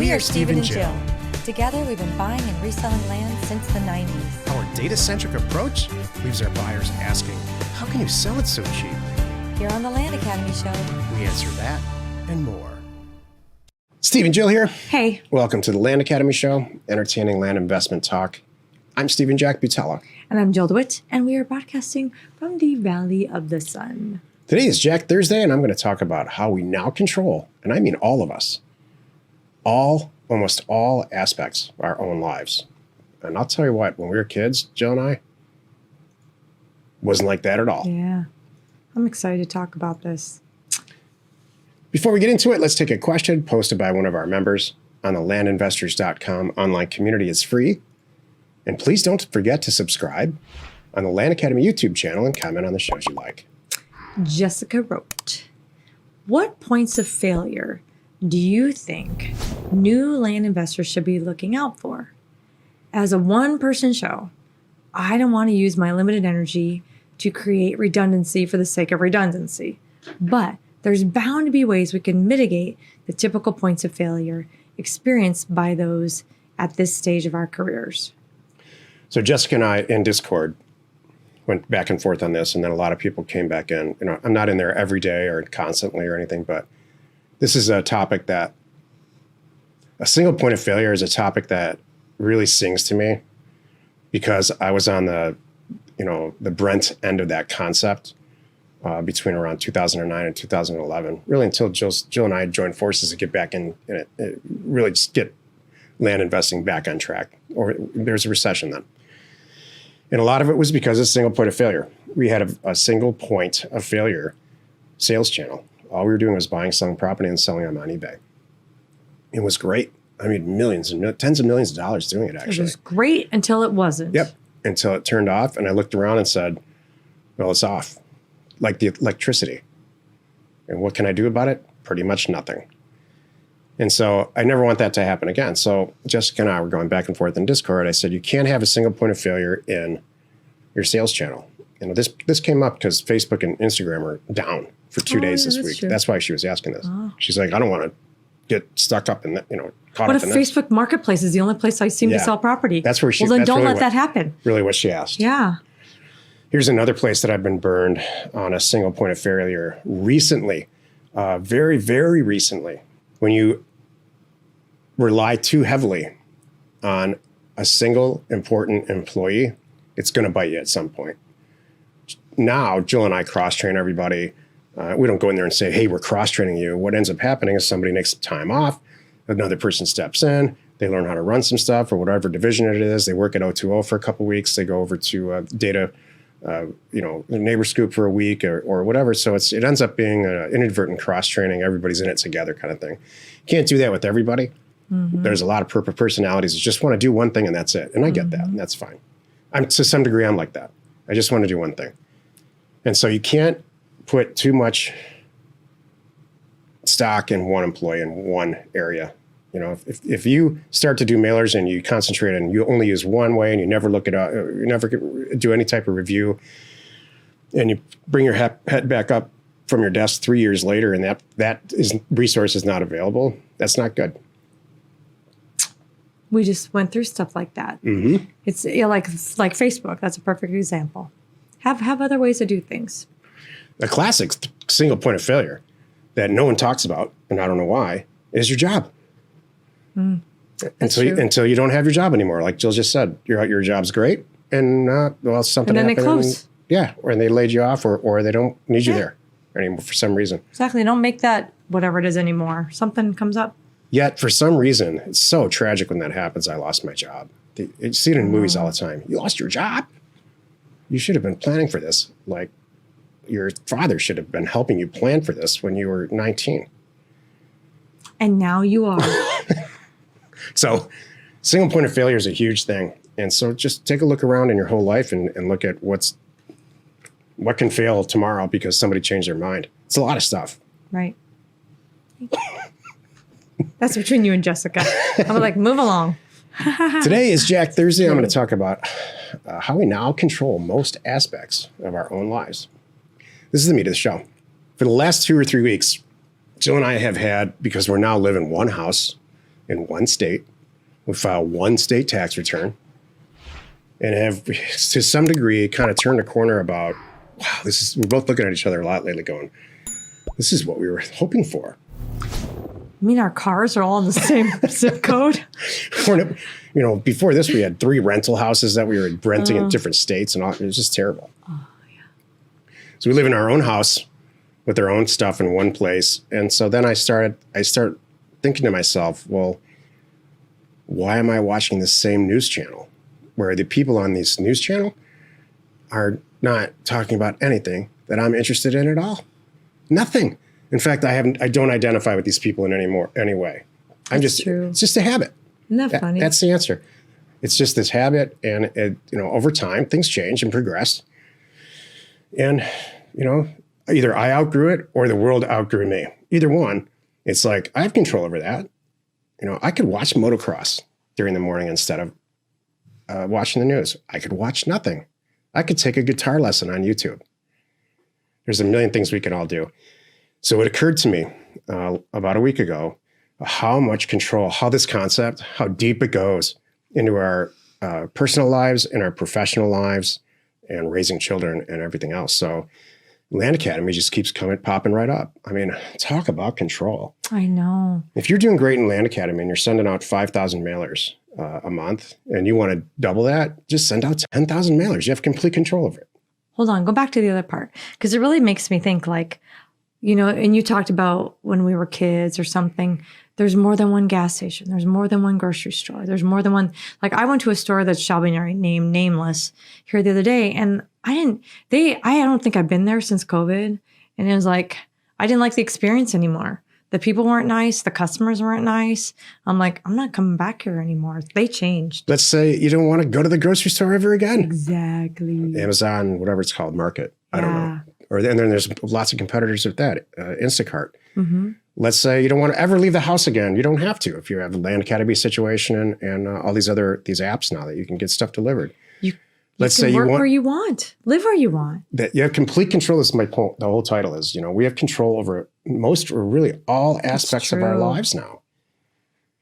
We are Steve and Jill. Together, we've been buying and reselling land since the 90s. Our data-centric approach leaves our buyers asking, how can you sell it so cheap? Here on the Land Academy Show, We answer that and more. Steve and Jill here. Hey. Welcome to the Land Academy Show, entertaining land investment talk. I'm Stephen Jack Butella. And I'm Jill DeWitt, and we are broadcasting from the Valley of the Sun. Today is Jack Thursday, and I'm going to talk about how we now control, and I mean all of us, almost all aspects of our own lives. And I'll tell you what, when we were kids, Jill and I, wasn't like that at all. Yeah. I'm excited to talk about this. Before we get into it, let's take a question posted by one of our members on the landinvestors.com online community. It's free. And please don't forget to subscribe on the Land Academy YouTube channel and comment on the shows you like. Jessica wrote, what points of failure do you think new land investors should be looking out for? As a one-person show, I don't want to use my limited energy to create redundancy for the sake of redundancy. But there's bound to be ways we can mitigate the typical points of failure experienced by those at this stage of our careers. So Jessica and I in Discord went back and forth on this, and then a lot of people came back in. You know, I'm not in there every day or constantly or anything, but this is a topic that a single point of failure is a topic that really sings to me because I was on the Brent end of that concept between around 2009 and 2011, really until Jill and I joined forces to get back in it, really just get land investing back on track. Or there's a recession then. And a lot of it was because of a single point of failure. We had a single point of failure sales channel. All we were doing was buying, selling property and selling them on eBay. It was great. I mean, tens of millions of dollars doing it, actually. It was great until it wasn't. Yep. Until it turned off. And I looked around and said, well, it's off. Like the electricity. And what can I do about it? Pretty much nothing. And so I never want that to happen again. So Jessica and I were going back and forth in Discord. I said, you can't have a single point of failure in your sales channel. You know, this came up because Facebook and Instagram are down for 2 days this week. True. That's why she was asking this. Oh. She's like, I don't want to get stuck up in that, caught What up if in this. Facebook Marketplace is the only place I seem to sell property? That's where she. Well, then that's don't really let that happen. Really, what she asked. Yeah. Here's another place that I've been burned on a single point of failure recently, very, very recently. When you rely too heavily on a single important employee, it's going to bite you at some point. Now, Jill and I cross-train everybody. We don't go in there and say, hey, we're cross-training you. What ends up happening is somebody makes some time off. Another person steps in. They learn how to run some stuff or whatever division it is. They work at O2O for a couple of weeks. They go over to data, neighbor scoop for a week or whatever. So it ends up being an inadvertent cross-training. Everybody's in it together kind of thing. Can't do that with everybody. Mm-hmm. There's a lot of perfect personalities that just want to do one thing and that's it. And I get that. And that's fine. To some degree, I'm like that. I just want to do one thing. And so you can't put too much stock in one employee in one area. You know, if you start to do mailers and you concentrate and you only use one way and you never look it up, you never do any type of review, and you bring your head back up from your desk 3 years later and that resource is not available, that's not good. We just went through stuff like that. Mm-hmm. It's like Facebook. That's a perfect example. Have other ways to do things. A classic single point of failure that no one talks about, and I don't know why, is your job. Until you don't have your job anymore. Like Jill just said, your job's great, and something and then happened. They close. Or they laid you off, or they don't need you there anymore for some reason. Exactly. Don't make that whatever it is anymore. Something comes up. Yet, for some reason, it's so tragic when that happens. I lost my job. You see it in movies all the time. You lost your job? You should have been planning for this. Like, your father should have been helping you plan for this when you were 19. And now you are. So, single point of failure is a huge thing. And so just take a look around in your whole life and look at what can fail tomorrow because somebody changed their mind. It's a lot of stuff. Right. That's between you and Jessica. I'm like, move along. Today is Jack Thursday. I'm going to talk about how we now control most aspects of our own lives. This is the meat of the show. For the last 2 or 3 weeks, Jill and I have had, because we're now living in one house, in one state. We file one state tax return and have, to some degree, kind of turned a corner about, wow, we're both looking at each other a lot lately going, this is what we were hoping for. I mean, our cars are all in the same zip code. Before this, we had 3 rental houses that we were renting in different states, and it was just terrible. Oh, yeah. So we live in our own house with our own stuff in one place. And so then I start thinking to myself, well, why am I watching the same news channel where the people on this news channel are not talking about anything that I'm interested in at all? Nothing. In fact, I don't identify with these people in any way. It's just a habit. Isn't that funny? That's the answer. It's just this habit. And over time, things change and progress. And, either I outgrew it or the world outgrew me. Either one. It's like, I have control over that. I could watch motocross during the morning instead of watching the news. I could watch nothing. I could take a guitar lesson on YouTube. There's a million things we can all do. So it occurred to me about a week ago how much control, how this concept, how deep it goes into our personal lives and our professional lives and raising children and everything else. So Land Academy just keeps popping right up. I mean, talk about control. I know. If you're doing great in Land Academy and you're sending out 5,000 mailers a month and you want to double that, just send out 10,000 mailers. You have complete control over it. Hold on, go back to the other part, because it really makes me think like, and you talked about when we were kids or something, there's more than one gas station. There's more than one grocery store. There's more than one. Like I went to a store that shall be named nameless here the other day, and I don't think I've been there since COVID. And it was like, I didn't like the experience anymore. The people weren't nice. The customers weren't nice. I'm like, I'm not coming back here anymore. They changed. Let's say you don't want to go to the grocery store ever again. Exactly. Amazon, whatever it's called, Market. I don't know. And then there's lots of competitors of that, Instacart. Mm-hmm. Let's say you don't want to ever leave the house again. You don't have to if you have a Land Academy situation and all these apps now that you can get stuff delivered. Let's say you work where you want, live where you want. That you have complete control. This is my point. The whole title is, we have control over most or really all aspects of our lives now.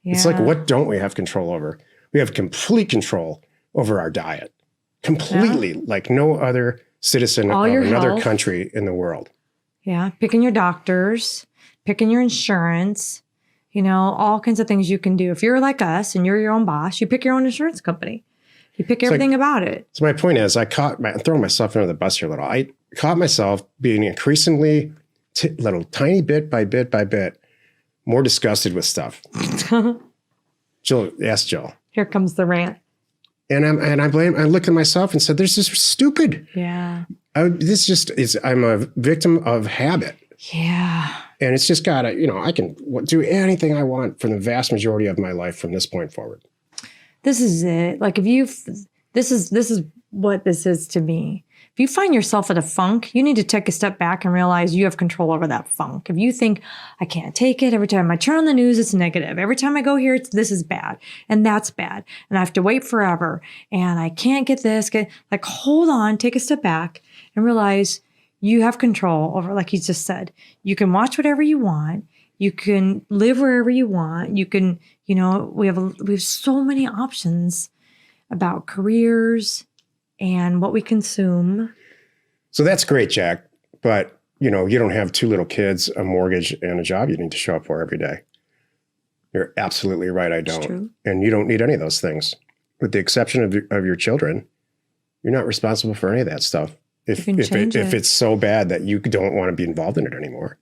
Yeah. It's like, what don't we have control over? We have complete control over our diet. Completely, like no other citizen of another country in the world. Yeah. Picking your doctors, picking your insurance, all kinds of things you can do. If you're like us and you're your own boss, you pick your own insurance company. You pick everything about it. So my point is, I'm throwing myself under the bus here a little. I caught myself being increasingly, tiny bit by bit by bit, more disgusted with stuff. Jill. Here comes the rant. And I looked at myself and said, "This is stupid." Yeah. I'm a victim of habit. Yeah. And it's just gotta, I can do anything I want for the vast majority of my life from this point forward. This is it. Like this is what this is to me. If you find yourself at a funk, you need to take a step back and realize you have control over that funk. If you think, I can't take it, every time I turn on the news, it's negative. Every time I go here, this is bad and that's bad. And I have to wait forever and I can't get this. Hold on, take a step back and realize you have control over, like he just said, you can watch whatever you want. You can live wherever you want. You can, we have so many options about careers and what we consume. So that's great, Jack. But, you don't have 2 little kids, a mortgage, and a job you need to show up for every day. You're absolutely right. I don't. It's true. And you don't need any of those things. With the exception of your children, you're not responsible for any of that stuff. If it's so bad that you don't want to be involved in it anymore.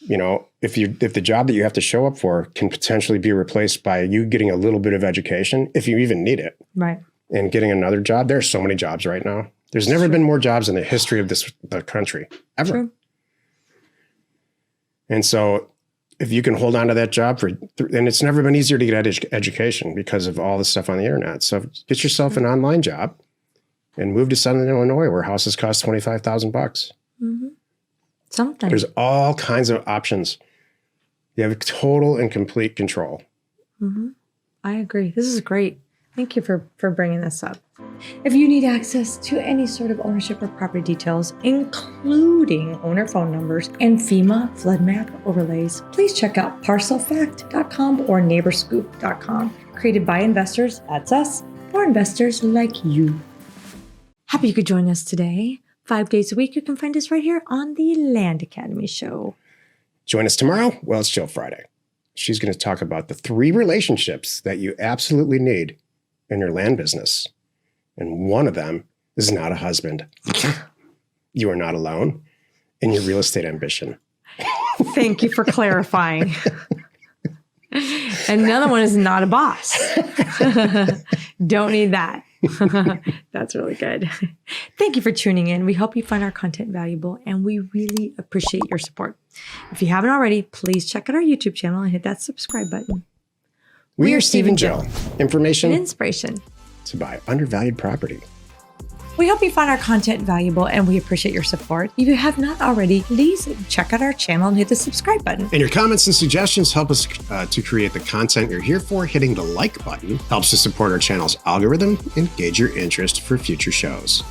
If the job that you have to show up for can potentially be replaced by you getting a little bit of education, if you even need it, right, and getting another job, there are so many jobs right now. There's never been more jobs in the history of the country ever. True. And so, if you can hold on to that job and it's never been easier to get education because of all the stuff on the internet. So get yourself an online job and move to Southern Illinois where houses cost $25,000. Mm-hmm. Something. There's all kinds of options. You have total and complete control. Mm-hmm. I agree. This is great. Thank you for bringing this up. If you need access to any sort of ownership or property details, including owner phone numbers and FEMA flood map overlays, please check out parcelfact.com or neighborscoop.com. Created by investors, that's us, for investors like you. Happy you could join us today. 5 days a week, you can find us right here on the Land Academy Show. Join us tomorrow. Well, it's Chill Friday. She's going to talk about the 3 relationships that you absolutely need in your land business. And one of them is not a husband. You are not alone in your real estate ambition. Thank you for clarifying. And another one is not a boss. Don't need that. That's really good. Thank you for tuning in. We hope you find our content valuable, and we really appreciate your support. If you haven't already, please check out our YouTube channel and hit that subscribe button. We are Steve and Jill. Information and inspiration to buy undervalued property. We hope you find our content valuable, and we appreciate your support. If you have not already, please check out our channel and hit the subscribe button. And your comments and suggestions help us to create the content you're here for. Hitting the like button helps to support our channel's algorithm and gauge your interest for future shows.